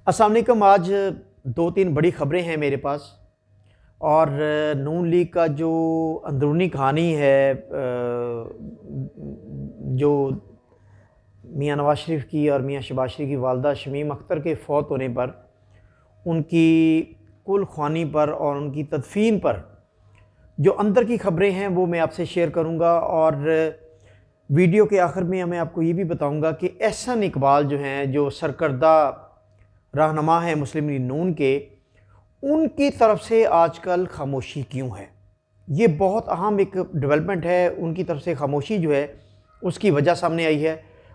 السلام علیکم۔ آج دو تین بڑی خبریں ہیں میرے پاس، اور نون لیگ کا جو اندرونی کہانی ہے، جو میاں نواز شریف کی اور میاں شہباز شریف کی والدہ شمیم اختر کے فوت ہونے پر، ان کی کل خوانی پر اور ان کی تدفین پر جو اندر کی خبریں ہیں وہ میں آپ سے شیئر کروں گا، اور ویڈیو کے آخر میں میں آپ کو یہ بھی بتاؤں گا کہ احسن اقبال جو ہیں، جو سرکردہ رہنما ہیں مسلم لیگ نون کے، ان کی طرف سے آج کل خاموشی کیوں ہے؟ یہ بہت اہم ایک ڈیولپمنٹ ہے۔ ان کی طرف سے خاموشی جو ہے اس کی وجہ سامنے آئی ہے،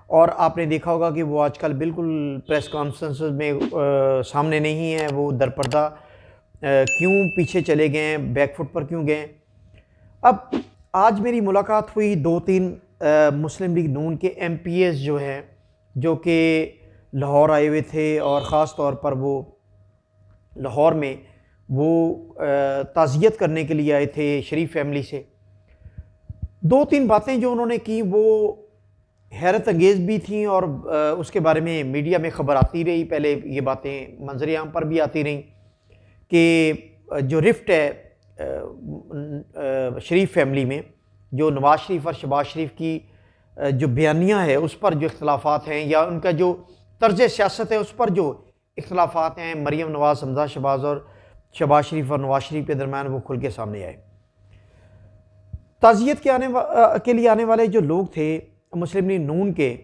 اور آپ نے دیکھا ہوگا کہ وہ آج کل بالکل پریس کانفرنس میں سامنے نہیں ہیں۔ وہ درپردہ کیوں پیچھے چلے گئے ہیں، بیک فٹ پر کیوں گئے؟ اب آج میری ملاقات ہوئی دو تین مسلم لیگ نون کے ایم پی ایز جو ہیں، جو کہ لاہور آئے ہوئے تھے، اور خاص طور پر وہ لاہور میں وہ تعزیت کرنے کے لیے آئے تھے شریف فیملی سے۔ دو تین باتیں جو انہوں نے کی وہ حیرت انگیز بھی تھیں، اور اس کے بارے میں میڈیا میں خبر آتی رہی، پہلے یہ باتیں منظر عام پر بھی آتی رہیں کہ جو رفٹ ہے شریف فیملی میں، جو نواز شریف اور شہباز شریف کی جو بیانیہ ہے اس پر جو اختلافات ہیں، یا ان کا جو طرز سیاست ہے اس پر جو اختلافات ہیں، مریم نواز، حمزہ شہباز اور شہباز شریف اور نواز شریف کے درمیان، وہ کھل کے سامنے آئے۔ تعزیت کے لیے آنے والے جو لوگ تھے مسلم لیگ نون کے،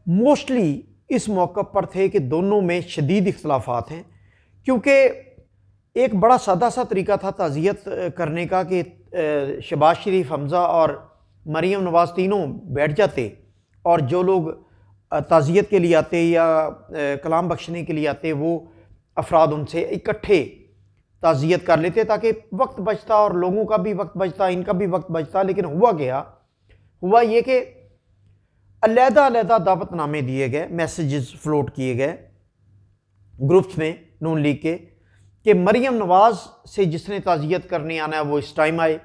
موسٹلی اس موقع پر تھے کہ دونوں میں شدید اختلافات ہیں، کیونکہ ایک بڑا سادہ سا طریقہ تھا تعزیت کرنے کا کہ شہباز شریف، حمزہ اور مریم نواز تینوں بیٹھ جاتے، اور جو لوگ تعزیت کے لیے آتے یا کلام بخشنے کے لیے آتے وہ افراد ان سے اکٹھے تعزیت کر لیتے، تاکہ وقت بچتا اور لوگوں کا بھی وقت بچتا، ان کا بھی وقت بچتا۔ لیکن ہوا یہ کہ علیحدہ علیحدہ دعوت نامے دیے گئے، میسیجز فلوٹ کیے گئے گروپس میں نون لیگ کے، کہ مریم نواز سے جس نے تعزیت کرنی آنا ہے وہ اس ٹائم آئے،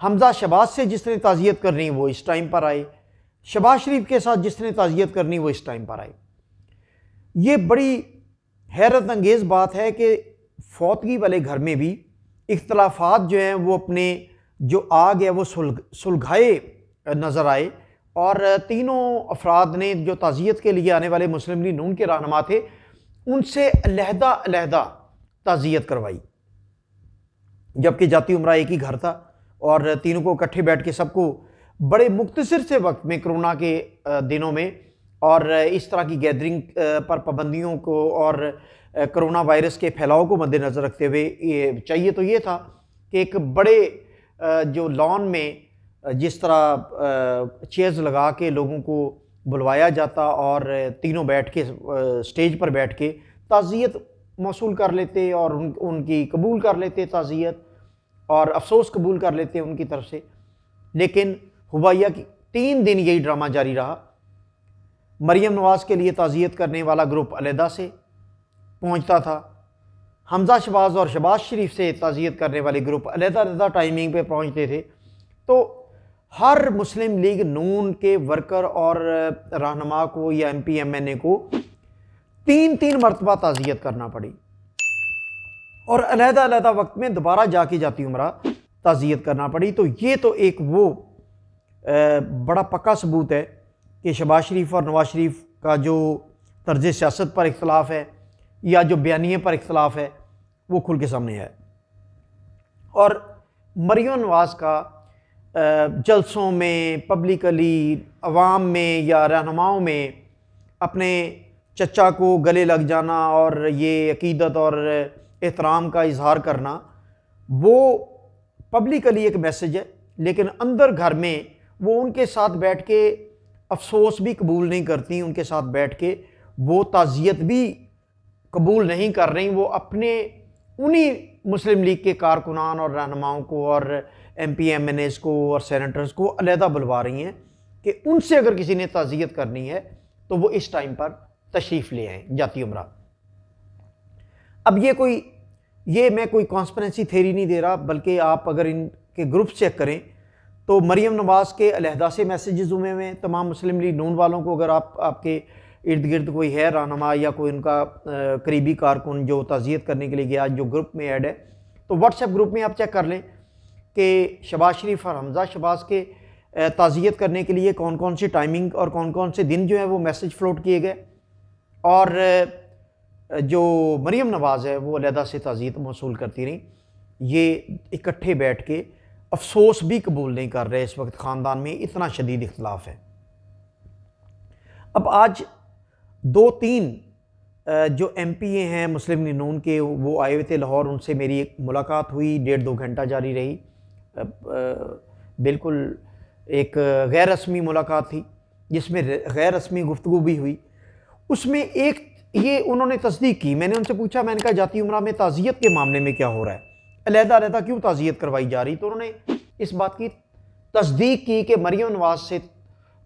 حمزہ شہباز سے جس نے تعزیت کرنی وہ اس ٹائم پر آئے، شہباز شریف کے ساتھ جس نے تعزیت کرنی وہ اس ٹائم پر آئے۔ یہ بڑی حیرت انگیز بات ہے کہ فوتگی والے گھر میں بھی اختلافات جو ہیں وہ اپنے جو آگ ہے وہ سلگھائے نظر آئے، اور تینوں افراد نے جو تعزیت کے لیے آنے والے مسلم لیگ نون کے رہنما تھے ان سے علیحدہ علیحدہ تعزیت کروائی، جبکہ جاتی عمرہ ایک ہی گھر تھا، اور تینوں کو اکٹھے بیٹھ کے سب کو بڑے مختصر سے وقت میں کرونا کے دنوں میں، اور اس طرح کی گیدرنگ پر پابندیوں کو اور کرونا وائرس کے پھیلاؤ کو مد نظر رکھتے ہوئے چاہیے تو یہ تھا کہ ایک بڑے جو لان میں جس طرح چیئرز لگا کے لوگوں کو بلوایا جاتا، اور تینوں بیٹھ کے سٹیج پر بیٹھ کے تعزیت موصول کر لیتے، اور ان کی قبول کر لیتے تعزیت، اور افسوس قبول کر لیتے ان کی طرف سے۔ لیکن ہوا یہ کہ 3 دن یہی ڈرامہ جاری رہا۔ مریم نواز کے لیے تعزیت کرنے والا گروپ علیحدہ سے پہنچتا تھا، حمزہ شہباز اور شہباز شریف سے تعزیت کرنے والے گروپ علیحدہ علیحدہ ٹائمنگ پہ پہنچتے تھے۔ تو ہر مسلم لیگ نون کے ورکر اور رہنما کو یا ایم پی ایم این اے کو 3 مرتبہ تعزیت کرنا پڑی، اور علیحدہ علیحدہ وقت میں دوبارہ جا کے جاتی عمرہ تعزیت کرنا پڑی۔ تو یہ تو ایک وہ بڑا پکا ثبوت ہے کہ شہباز شریف اور نواز شریف کا جو طرز سیاست پر اختلاف ہے یا جو بیانیے پر اختلاف ہے وہ کھل کے سامنے ہے۔ اور مریم نواز کا جلسوں میں، پبلکلی عوام میں یا رہنماؤں میں اپنے چچا کو گلے لگ جانا اور یہ عقیدت اور احترام کا اظہار کرنا، وہ پبلکلی ایک میسیج ہے، لیکن اندر گھر میں وہ ان کے ساتھ بیٹھ کے افسوس بھی قبول نہیں کرتی، ان کے ساتھ بیٹھ کے وہ تعزیت بھی قبول نہیں کر رہی۔ وہ اپنے انہی مسلم لیگ کے کارکنان اور رہنماؤں کو اور M P M N As کو اور سینیٹرز کو علیحدہ بلوا رہی ہیں کہ ان سے اگر کسی نے تعزیت کرنی ہے تو وہ اس ٹائم پر تشریف لے آئیں جاتی عمرہ۔ اب یہ میں کوئی کانسپیرنسی تھیوری نہیں دے رہا، بلکہ آپ اگر ان کے گروپ چیک کریں تو مریم نواز کے علیحدہ سے میسیجز ہوئے ہیں تمام مسلم لیگ نون والوں کو۔ اگر آپ کے ارد گرد کوئی ہے رہنما یا کوئی ان کا قریبی کارکن جو تعزیت کرنے کے لیے گیا جو گروپ میں ایڈ ہے، تو واٹس ایپ گروپ میں آپ چیک کر لیں کہ شہباز شریف اور حمزہ شہباز کے تعزیت کرنے کے لیے کون کون سی ٹائمنگ اور کون کون سے دن جو ہے وہ میسج فلوٹ کیے گئے، اور جو مریم نواز ہے وہ علیحدہ سے تعزیت موصول کرتی رہیں۔ یہ اکٹھے بیٹھ کے افسوس بھی قبول نہیں کر رہے، اس وقت خاندان میں اتنا شدید اختلاف ہے۔ اب آج 2-3 جو ایم پی اے ہیں مسلم لیگ نون کے، وہ آئے ہوئے تھے لاہور، ان سے میری ایک ملاقات ہوئی، 1.5-2 گھنٹہ جاری رہی، بالکل ایک غیر رسمی ملاقات تھی جس میں غیر رسمی گفتگو بھی ہوئی۔ اس میں ایک یہ انہوں نے تصدیق کی، میں نے ان سے پوچھا، میں نے کہا جاتی عمرہ میں تعزیت کے معاملے میں کیا ہو رہا ہے، علیحدہ علیحدہ کیوں تعزیت کروائی جا رہی؟ تو انہوں نے اس بات کی تصدیق کی کہ مریم نواز سے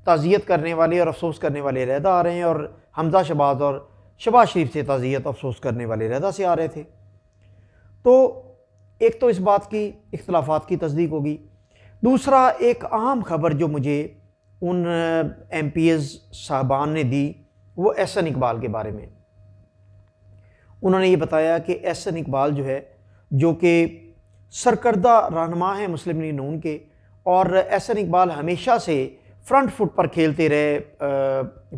تعزیت کرنے والے اور افسوس کرنے والے علیحدہ آ رہے ہیں، اور حمزہ شہباز اور شہباز شریف سے تعزیت افسوس کرنے والے علیحدہ سے آ رہے تھے۔ تو ایک تو اس بات کی اختلافات کی تصدیق ہوگی، دوسرا ایک اہم خبر جو مجھے ان ایم پی ایز صاحبان نے دی وہ احسن اقبال کے بارے میں۔ انہوں نے یہ بتایا کہ احسن اقبال جو ہے، جو کہ سرکردہ رہنما ہیں مسلم لیگ نون کے، اور احسن اقبال ہمیشہ سے فرنٹ فٹ پر کھیلتے رہے،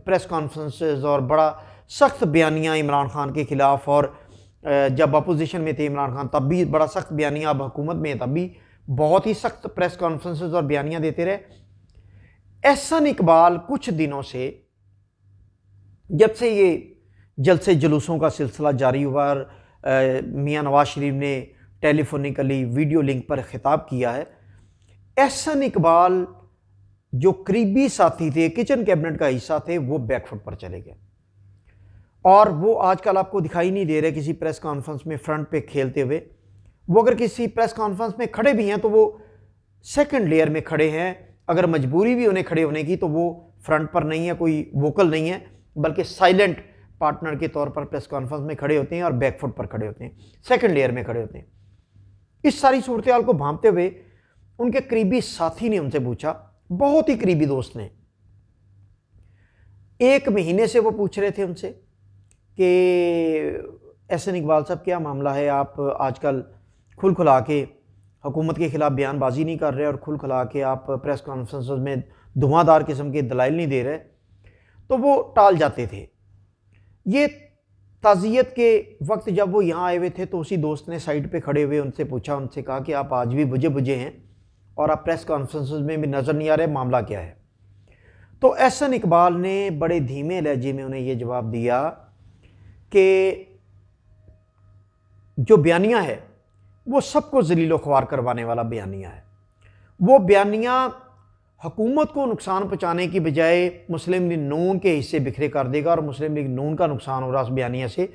پریس کانفرنسز اور بڑا سخت بیانیہ عمران خان کے خلاف، اور جب اپوزیشن میں تھے عمران خان تب بھی بڑا سخت بیانیہ، اب حکومت میں تب بھی بہت ہی سخت پریس کانفرنسز اور بیانیہ دیتے رہے۔ احسن اقبال کچھ دنوں سے، جب سے یہ جلسے جلوسوں کا سلسلہ جاری ہوا اور میاں نواز شریف نے ٹیلی فونیکلی ویڈیو لنک پر خطاب کیا ہے، احسن اقبال جو قریبی ساتھی تھے، کچن کیبنٹ کا حصہ تھے، وہ بیک فٹ پر چلے گئے، اور وہ آج کل آپ کو دکھائی نہیں دے رہے کسی پریس کانفرنس میں فرنٹ پہ کھیلتے ہوئے۔ وہ اگر کسی پریس کانفرنس میں کھڑے بھی ہیں تو وہ سیکنڈ لیئر میں کھڑے ہیں، اگر مجبوری بھی انہیں کھڑے ہونے کی تو وہ فرنٹ پر نہیں ہے، کوئی ووکل نہیں ہے، بلکہ سائلنٹ پارٹنر کے طور پر پریس کانفرنس میں کھڑے ہوتے ہیں اور بیک فٹ پر کھڑے ہوتے ہیں، سیکنڈ لیئر میں کھڑے ہوتے ہیں۔ اس ساری صورتحال کو بھانپتے ہوئے ان کے قریبی ساتھی نے ان سے پوچھا، بہت ہی قریبی دوست نے، 1 مہینے سے وہ پوچھ رہے تھے ان سے کہ احسن اقبال صاحب کیا معاملہ ہے، آپ آج کل کھل کھلا کے حکومت کے خلاف بیان بازی نہیں کر رہے اور کھل کھلا کے آپ پریس کانفرنس میں دھواں دار قسم کے دلائل نہیں دے رہے، تو وہ ٹال جاتے تھے۔ یہ تعزیت کے وقت جب وہ یہاں آئے ہوئے تھے تو اسی دوست نے سائڈ پہ کھڑے ہوئے ان سے پوچھا، ان سے کہا کہ آپ آج بھی بجھے بجھے ہیں اور آپ پریس کانفرنس میں بھی نظر نہیں آ رہے، معاملہ کیا ہے؟ تو احسن اقبال نے بڑے دھیمے لہجے میں انہیں یہ جواب دیا کہ جو بیانیہ ہے وہ سب کو ذلیل و خوار کروانے والا بیانیہ ہے، وہ بیانیہ حکومت کو نقصان پہنچانے کی بجائے مسلم لیگ نون کے حصے بکھرے کر دے گا، اور مسلم لیگ نون کا نقصان ہو رہا اس بیانیہ سے۔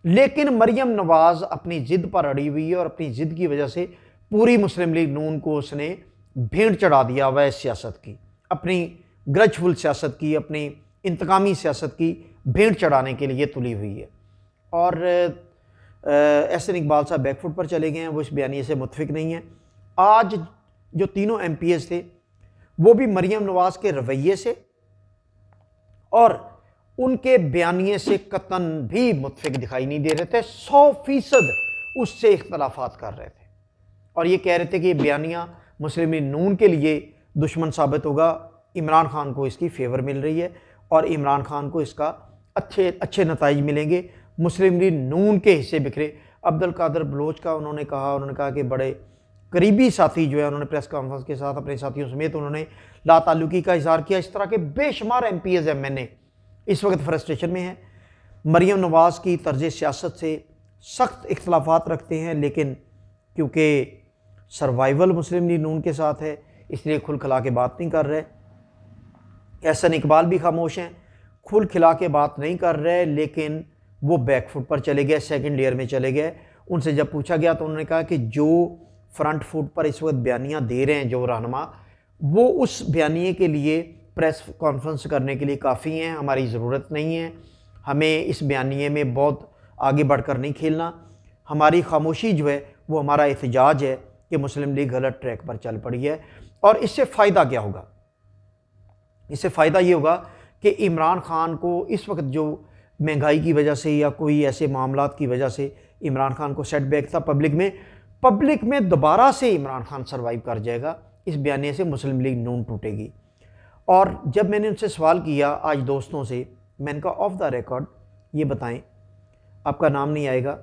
لیکن مریم نواز اپنی ضد پر اڑی ہوئی ہے، اور اپنی ضد کی وجہ سے پوری مسلم لیگ نون کو اس نے بھینٹ چڑھا دیا ہوا ہے سیاست کی، اپنی گرجفل سیاست کی، اپنی انتقامی سیاست کی بھینٹ چڑھانے کے لیے تلی ہوئی ہے۔ اور احسن اقبال صاحب بیک فٹ پر چلے گئے ہیں، وہ اس بیانیے سے متفق نہیں ہیں۔ آج جو تینوں ایم پی ایز تھے وہ بھی مریم نواز کے رویے سے اور ان کے بیانیے سے قطعاً بھی متفق دکھائی نہیں دے رہے تھے، 100% اس سے اختلافات کر رہے تھے، اور یہ کہہ رہے تھے کہ یہ بیانیہ مسلم لیگ نون کے لیے دشمن ثابت ہوگا، عمران خان کو اس کی فیور مل رہی ہے اور عمران خان کو اس کا اچھے نتائج ملیں گے، مسلم لیگ نون کے حصے بکھرے۔ عبدالقادر بلوچ کا انہوں نے کہا کہ بڑے قریبی ساتھی جو ہے، انہوں نے پریس کانفرنس کے ساتھ اپنے ساتھیوں سمیت انہوں نے لا تعلقی کا اظہار کیا۔ اس طرح کے بے شمار M P As M N A اس وقت فرسٹریشن میں ہیں، مریم نواز کی طرز سیاست سے سخت اختلافات رکھتے ہیں، لیکن کیونکہ سروائیول مسلم لیگ نون کے ساتھ ہے اس لیے کھل کھلا کے بات نہیں کر رہے۔ احسن اقبال بھی خاموش ہیں، کھل کھلا کے بات نہیں کر رہے، لیکن وہ بیک فٹ پر چلے گئے، سیکنڈ لیئر میں چلے گئے۔ ان سے جب پوچھا گیا تو انہوں نے کہا کہ جو فرنٹ فٹ پر اس وقت بیانیہ دے رہے ہیں جو رہنما، وہ اس بیانیے کے لیے پریس کانفرنس کرنے کے لیے کافی ہیں، ہماری ضرورت نہیں ہے، ہمیں اس بیانیے میں بہت آگے بڑھ کر نہیں کھیلنا، ہماری خاموشی جو ہے وہ ہمارا احتجاج ہے کہ مسلم لیگ غلط ٹریک پر چل پڑی ہے۔ اور اس سے فائدہ کیا ہوگا؟ اس سے فائدہ یہ ہوگا کہ عمران خان کو اس وقت جو مہنگائی کی وجہ سے یا کوئی ایسے معاملات کی وجہ سے عمران خان کو سیٹ بیک تھا پبلک میں دوبارہ سے عمران خان سروائیو کر جائے گا، اس بیانیے سے مسلم لیگ نون ٹوٹے گی۔ اور جب میں نے ان سے سوال کیا آج دوستوں سے، میں نے کہا آف دا ریکارڈ یہ بتائیں، آپ کا نام نہیں آئے گا،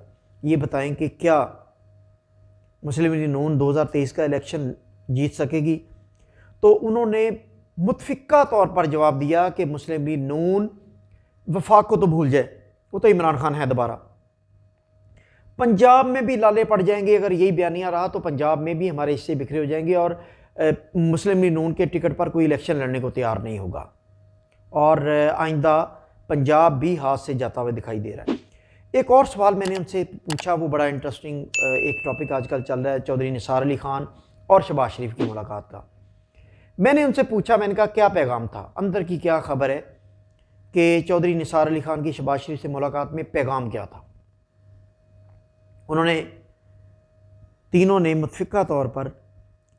یہ بتائیں کہ کیا مسلم لیگ نون 2023 کا الیکشن جیت سکے گی؟ تو انہوں نے متفقہ طور پر جواب دیا کہ مسلم لیگ نون وفاق کو تو بھول جائے، وہ تو عمران خان ہے دوبارہ۔ پنجاب میں بھی لالے پڑ جائیں گے، اگر یہی بیانیہ رہا تو پنجاب میں بھی ہمارے حصے بکھرے ہو جائیں گے اور مسلم لیگ نون کے ٹکٹ پر کوئی الیکشن لڑنے کو تیار نہیں ہوگا، اور آئندہ پنجاب بھی ہاتھ سے جاتا ہوا دکھائی دے رہا ہے۔ ایک اور سوال میں نے ان سے پوچھا، وہ بڑا انٹرسٹنگ ایک ٹاپک آج کل چل رہا ہے، چودھری نثار علی خان اور شہباز شریف کی ملاقات کا۔ میں نے ان سے پوچھا، میں نے کہا کیا پیغام تھا، اندر کی کیا خبر ہے کہ چودھری نثار علی خان کی شہباز شریف سے ملاقات میں پیغام کیا تھا؟ انہوں نے تینوں نے متفقہ طور پر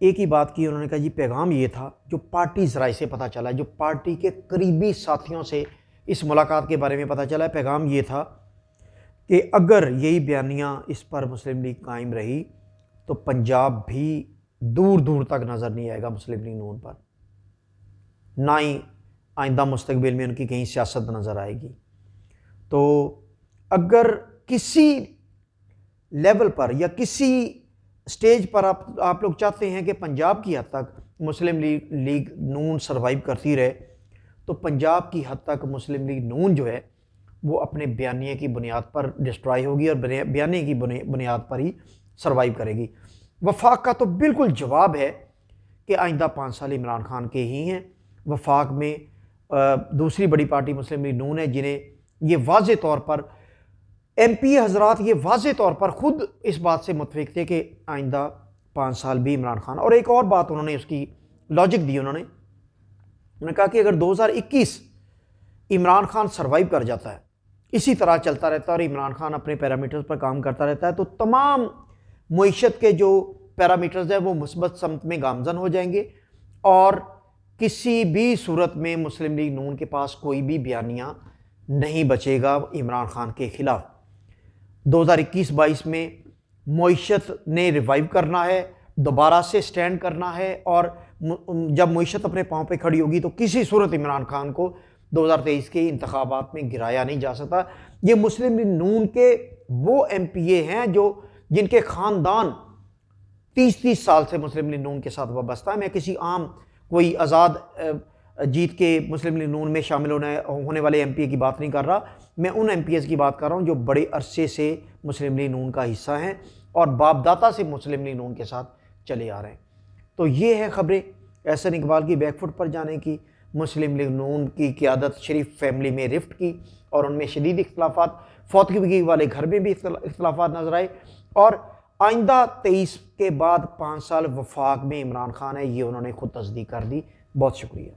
ایک ہی بات کی، انہوں نے کہا جی پیغام یہ تھا جو پارٹی ذرائع سے پتہ چلا ہے، جو پارٹی کے قریبی ساتھیوں سے اس ملاقات کے بارے میں پتہ چلا ہے، پیغام یہ تھا کہ اگر یہی بیانیہ اس پر مسلم لیگ قائم رہی تو پنجاب بھی دور دور تک نظر نہیں آئے گا مسلم لیگ نون پر، نہ ہی آئندہ مستقبل میں ان کی کہیں سیاست نظر آئے گی۔ تو اگر کسی لیول پر یا کسی سٹیج پر آپ لوگ چاہتے ہیں کہ پنجاب کی حد تک مسلم لیگ نون سروائیو کرتی رہے، تو پنجاب کی حد تک مسلم لیگ نون جو ہے وہ اپنے بیانیے کی بنیاد پر ڈسٹرائی ہوگی اور بیانیے کی بنیاد پر ہی سروائیو کرے گی۔ وفاق کا تو بالکل جواب ہے کہ آئندہ 5 سال عمران خان کے ہی ہیں۔ وفاق میں دوسری بڑی پارٹی مسلم لیگ نون ہے، جنہیں یہ واضح طور پر ایم پی حضرات یہ واضح طور پر خود اس بات سے متفق تھے کہ آئندہ 5 سال بھی عمران خان۔ اور ایک اور بات انہوں نے اس کی لاجک دی، انہوں نے کہا کہ اگر 2021 عمران خان سروائیو کر جاتا ہے، اسی طرح چلتا رہتا ہے اور عمران خان اپنے پیرامیٹرز پر کام کرتا رہتا ہے، تو تمام معیشت کے جو پیرامیٹرز ہیں وہ مثبت سمت میں گامزن ہو جائیں گے اور کسی بھی صورت میں مسلم لیگ نون کے پاس کوئی بھی بیانیہ نہیں بچے گا عمران خان کے خلاف۔ 2021-22 میں معیشت نے ریوائیو کرنا ہے، دوبارہ سے سٹینڈ کرنا ہے، اور جب معیشت اپنے پاؤں پہ کھڑی ہوگی تو کسی صورت عمران خان کو 2023 کے انتخابات میں گرایا نہیں جا سکتا۔ یہ مسلم لیگ نون کے وہ ایم پی اے ہیں جن کے خاندان 30 سال سے مسلم لیگ نون کے ساتھ وابستہ ہے۔ میں کسی عام کوئی آزاد جیت کے مسلم لیگ نون میں شامل ہونے والے ایم پی اے کی بات نہیں کر رہا، میں ان ایم پی ایز کی بات کر رہا ہوں جو بڑے عرصے سے مسلم لیگ نون کا حصہ ہیں اور باپ دادا سے مسلم لیگ نون کے ساتھ چلے آ رہے ہیں۔ تو یہ ہے خبریں احسن اقبال کی بیک فٹ پر جانے کی، مسلم لیگ نون کی قیادت شریف فیملی میں رفٹ کی اور ان میں شدید اختلافات، فوتگی والے گھر میں بھی اختلافات نظر آئے، اور آئندہ 23 کے بعد 5 سال وفاق میں عمران خان ہے، یہ انہوں نے خود تصدیق کر دی۔ بہت شکریہ۔